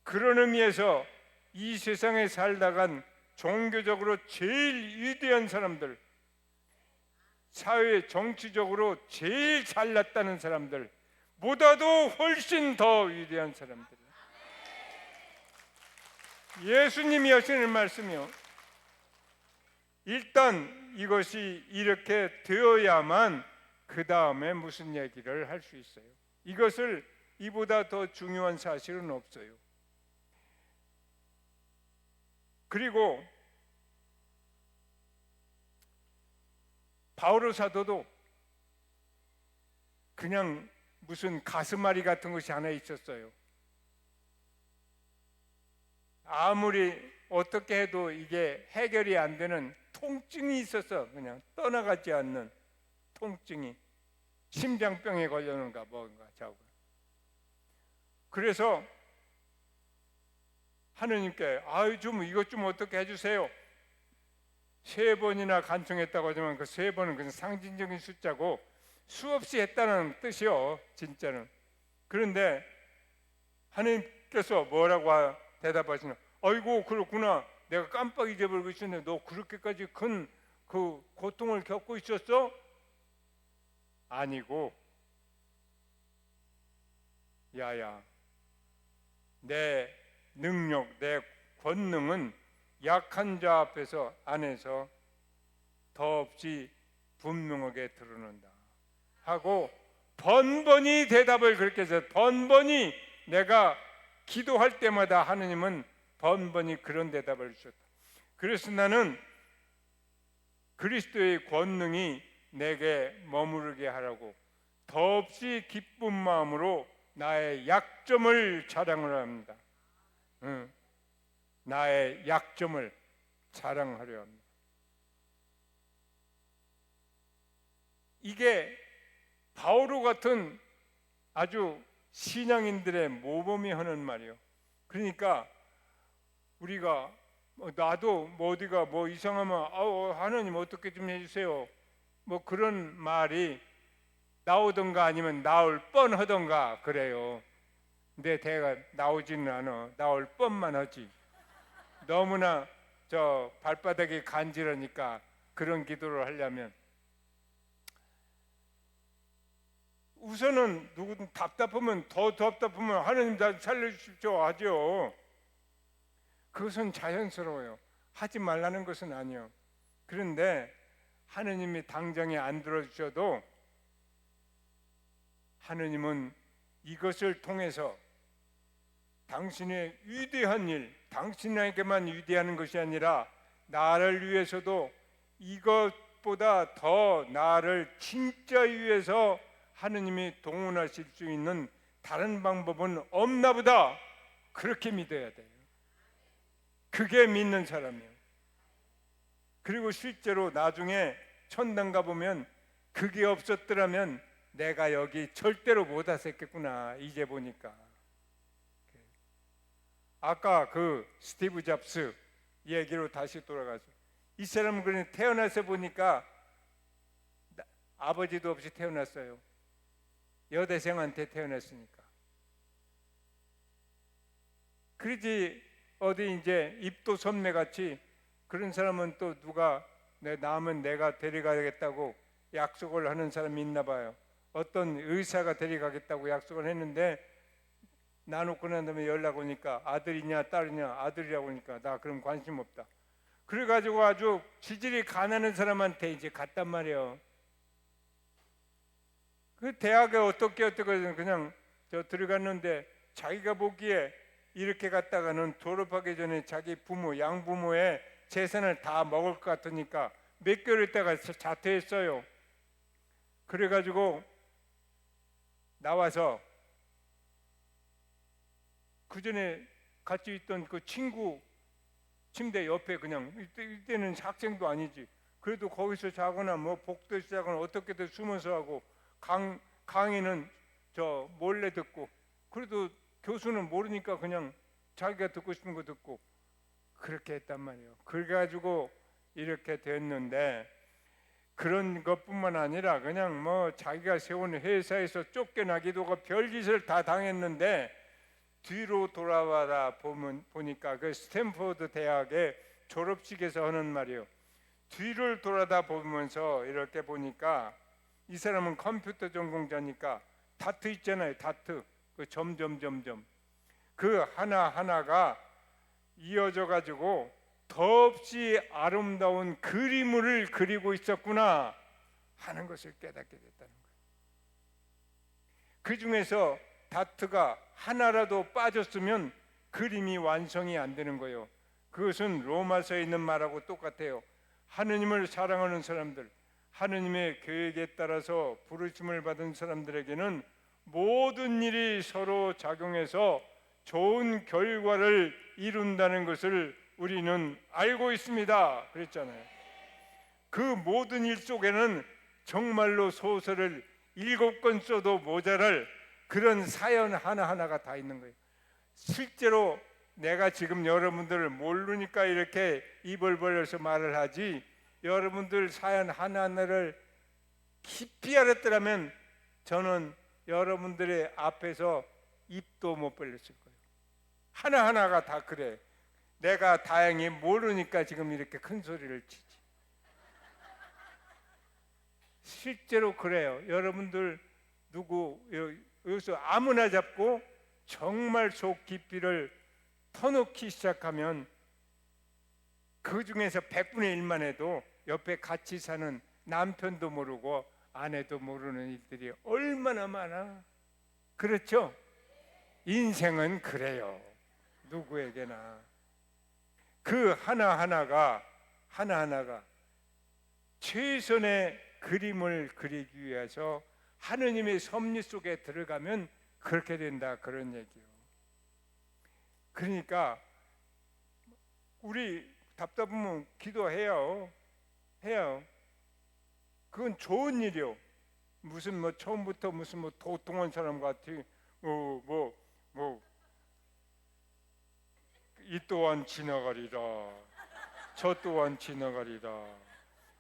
그런 의미에서 이 세상에 살다간 종교적으로 제일 위대한 사람들, 사회 정치적으로 제일 잘났다는 사람들 보다도 훨씬 더 위대한 사람들. 예수님이 하시는 말씀이요. 일단 이것이 이렇게 되어야만 그 다음에 무슨 얘기를 할 수 있어요. 이것을 이보다 더 중요한 사실은 없어요. 그리고 바오로 사도도 그냥 무슨 가슴앓이 같은 것이 하나 있었어요. 아무리 어떻게 해도 이게 해결이 안 되는 통증이 있어서 그냥 떠나가지 않는 통증이, 심장병에 걸렸는가 뭔가 자고. 그래서 하느님께 좀 이것 좀 어떻게 해주세요. 3번이나 간청했다고 하지만 그 3번은 그냥 상징적인 숫자고 수없이 했다는 뜻이요, 진짜는. 그런데 하느님께서 뭐라고 대답하시나? 아이고 그렇구나. 내가 깜빡 잊어버리고 있었는데 너 그렇게까지 큰 그 고통을 겪고 있었어? 아니고, 야야, 내 능력, 내 권능은 약한 자 앞에서 안에서 더없이 분명하게 드러난다 하고 번번이 대답을 그렇게 해서 번번이 내가 기도할 때마다 하느님은 번번이 그런 대답을 주셨다. 그래서 나는 그리스도의 권능이 내게 머무르게 하라고 더없이 기쁜 마음으로 나의 약점을 자랑을 합니다. 나의 약점을 자랑하려 합니다. 이게 바오로 같은 아주 신앙인들의 모범이 하는 말이에요. 그러니까 우리가 나도 어디가 이상하면 하나님 어떻게 좀 해주세요 그런 말이 나오던가 아니면 나올 뻔하던가 그래요. 근데 대가 나오지는 않아. 나올 뻔만 하지. 너무나 저 발바닥이 간지러니까 그런 기도를 하려면 우선은 누구든 답답하면 더 답답하면 하나님 나 살려주십시오 하죠. 그것은 자연스러워요. 하지 말라는 것은 아니요. 그런데 하느님이 당장에 안 들어주셔도 하느님은 이것을 통해서 당신의 위대한 일, 당신에게만 위대한 것이 아니라 나를 위해서도 이것보다 더 나를 진짜 위해서 하느님이 동원하실 수 있는 다른 방법은 없나 보다. 그렇게 믿어야 돼요. 그게 믿는 사람이에요. 그리고 실제로 나중에 천당 가보면 그게 없었더라면 내가 여기 절대로 못 왔었겠구나. 이제 보니까. 아까 그 스티브 잡스 얘기로 다시 돌아가서 이 사람은 그냥 태어나서 보니까 아버지도 없이 태어났어요. 여대생한테 태어났으니까. 그러지 어디 이제 입도 선매같이 그런 사람은 또 누가 낳으면 내가 데려가겠다고 약속을 하는 사람이 있나 봐요. 어떤 의사가 데려가겠다고 약속을 했는데 나놓고 난 다음에 연락 오니까 아들이냐 딸이냐 아들이라고 하니까 나 그럼 관심 없다. 그래가지고 아주 지질이 가난한 사람한테 이제 갔단 말이에요. 그 대학에 어떻게 그냥 들어갔는데 자기가 보기에 이렇게 갔다가는 졸업하기 전에 자기 부모 양부모의 재산을 다 먹을 것 같으니까 몇 개월 있다가 자퇴했어요. 그래가지고 나와서 그 전에 같이 있던 그 친구 침대 옆에 그냥 이때는 학생도 아니지. 그래도 거기서 자거나 복도에서 자거나 어떻게든 숨어서 하고 강의는 몰래 듣고 그래도 교수는 모르니까 그냥 자기가 듣고 싶은 거 듣고 그렇게 했단 말이에요. 그래가지고 이렇게 됐는데 그런 것뿐만 아니라 그냥 자기가 세운 회사에서 쫓겨나기도 하고 별짓을 다 당했는데 뒤로 돌아와라 보니까 그 스탠포드 대학의 졸업식에서 하는 말이에요. 뒤를 돌아다 보면서 이렇게 보니까 이 사람은 컴퓨터 전공자니까 다트 있잖아요. 다트 그 점점점점 그 하나하나가 이어져 가지고 더없이 아름다운 그림을 그리고 있었구나 하는 것을 깨닫게 됐다는 거예요. 그 중에서 다트가 하나라도 빠졌으면 그림이 완성이 안 되는 거예요. 그것은 로마서에 있는 말하고 똑같아요. 하느님을 사랑하는 사람들, 하느님의 계획에 따라서 부르심을 받은 사람들에게는 모든 일이 서로 작용해서 좋은 결과를 이룬다는 것을 우리는 알고 있습니다. 그랬잖아요. 그 모든 일 속에는 정말로 소설을 7권 써도 모자랄 그런 사연 하나하나가 다 있는 거예요. 실제로 내가 지금 여러분들을 모르니까 이렇게 입을 벌려서 말을 하지 여러분들 사연 하나하나를 깊이 알았더라면 저는 여러분들의 앞에서 입도 못 벌렸을 거예요. 하나하나가 다 그래. 내가 다행히 모르니까 지금 이렇게 큰 소리를 치지. 실제로 그래요. 여러분들 누구 여기서 아무나 잡고 정말 속 깊이를 터놓기 시작하면 그 중에서 100분의 1만 해도 옆에 같이 사는 남편도 모르고 아내도 모르는 일들이 얼마나 많아. 그렇죠? 인생은 그래요. 누구에게나 그 하나하나가 최선의 그림을 그리기 위해서 하느님의 섭리 속에 들어가면 그렇게 된다, 그런 얘기요. 그러니까 우리 답답하면 기도해요. 해요. 그건 좋은 일이요. 무슨 뭐 처음부터 무슨 뭐 도통한 사람 같아. 이 또한 지나가리라. 저 또한 지나가리라.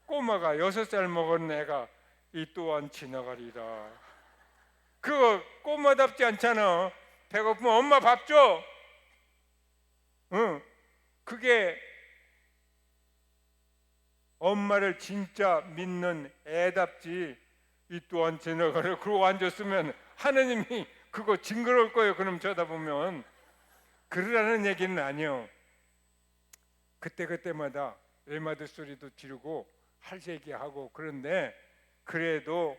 꼬마가 6살 먹은 애가 이 또한 지나가리라. 그거 꼬마답지 않잖아. 배고프면 엄마 밥 줘. 응. 그게 엄마를 진짜 믿는 애답지. 이 또한 지나가려 그러고 앉았으면 하느님이 그거 징그러울 거예요. 그럼 쳐다보면. 그러라는 얘기는 아니요. 그때마다 외마디 소리도 지르고 할 얘기하고, 그런데 그래도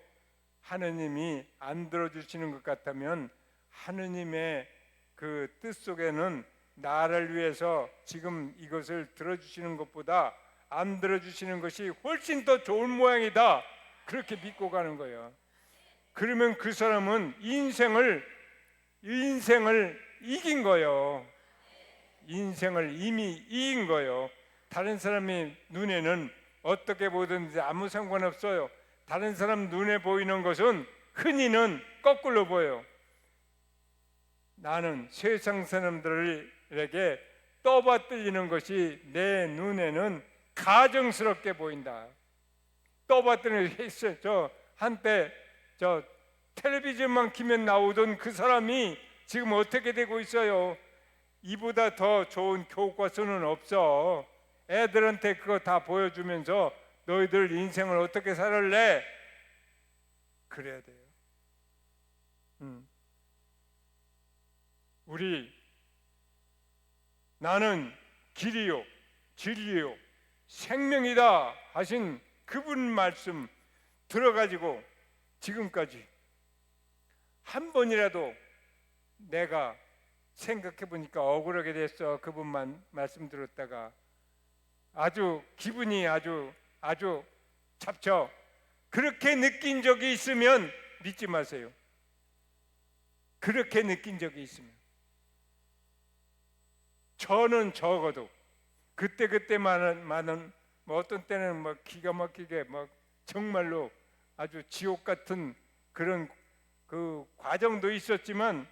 하느님이 안 들어주시는 것 같다면 하느님의 그 뜻 속에는 나를 위해서 지금 이것을 들어주시는 것보다 안 들어주시는 것이 훨씬 더 좋은 모양이다, 그렇게 믿고 가는 거예요. 그러면 그 사람은 인생을 이긴 거예요. 인생을 이미 이긴 거예요. 다른 사람의 눈에는 어떻게 보든지 아무 상관없어요. 다른 사람 눈에 보이는 것은 흔히는 거꾸로 보여요. 나는 세상 사람들에게 떠받들리는 것이 내 눈에는 가증스럽게 보인다. 떠받들리는 게 있어요. 저 한때 저 텔레비전만 키면 나오던 그 사람이 지금 어떻게 되고 있어요? 이보다 더 좋은 교과서는 없어. 애들한테 그거 다 보여주면서 너희들 인생을 어떻게 살을래? 그래야 돼요. 우리 나는 길이요 진리요 생명이다 하신 그분 말씀 들어가지고 지금까지 한 번이라도 내가 생각해 보니까 억울하게 됐어. 그분만 말씀 들었다가 아주 기분이 아주 잡쳐. 그렇게 느낀 적이 있으면 믿지 마세요. 그렇게 느낀 적이 있으면. 저는 적어도 그때만은 뭐 어떤 때는 뭐 기가 막히게 막 정말로 아주 지옥 같은 그런 그 과정도 있었지만,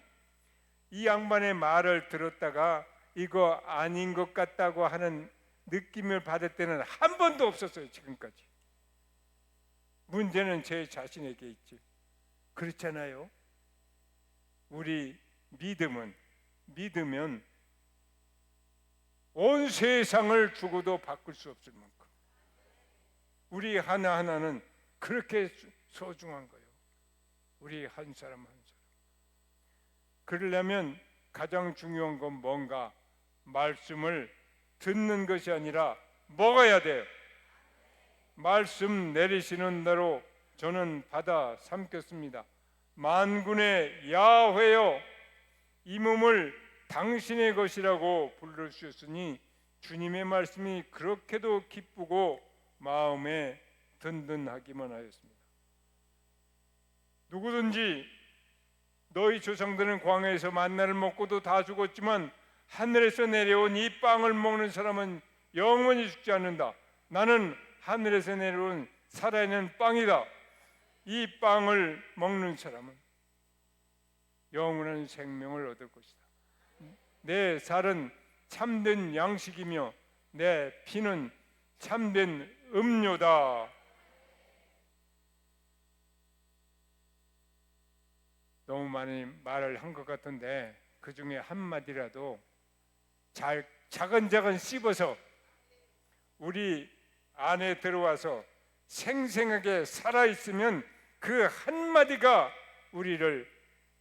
이 양반의 말을 들었다가 이거 아닌 것 같다고 하는 느낌을 받을 때는 한 번도 없었어요. 지금까지. 문제는 제 자신에게 있지. 그렇잖아요. 우리 믿으면 온 세상을 주고도 바꿀 수 없을 만큼 우리 하나하나는 그렇게 소중한 거예요. 우리 한 사람 한 사람. 그러려면 가장 중요한 건 뭔가? 말씀을 듣는 것이 아니라 먹어야 돼요. 말씀 내리시는 대로 저는 받아 삼켰습니다. 만군의 야훼여, 이 몸을 당신의 것이라고 부르셨으니 주님의 말씀이 그렇게도 기쁘고 마음에 든든하기만 하였습니다. 누구든지 너희 조상들은 광야에서 만나를 먹고도 다 죽었지만 하늘에서 내려온 이 빵을 먹는 사람은 영원히 죽지 않는다. 나는 하늘에서 내려온 살아있는 빵이다. 이 빵을 먹는 사람은 영원한 생명을 얻을 것이다. 내 살은 참된 양식이며 내 피는 참된 음료다. 너무 많이 말을 한 것 같은데 그 중에 한마디라도 잘 차근차근 씹어서 우리 안에 들어와서 생생하게 살아있으면 그 한마디가 우리를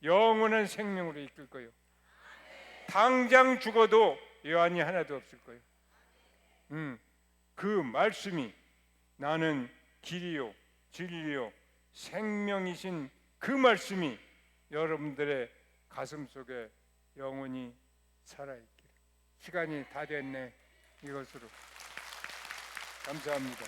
영원한 생명으로 이끌 거예요. 당장 죽어도 여한이 하나도 없을 거예요. 그 말씀이 나는 길이요 진리요 생명이신 그 말씀이 여러분들의 가슴 속에 영원히 살아있기를. 시간이 다 됐네. 이것으로 감사합니다.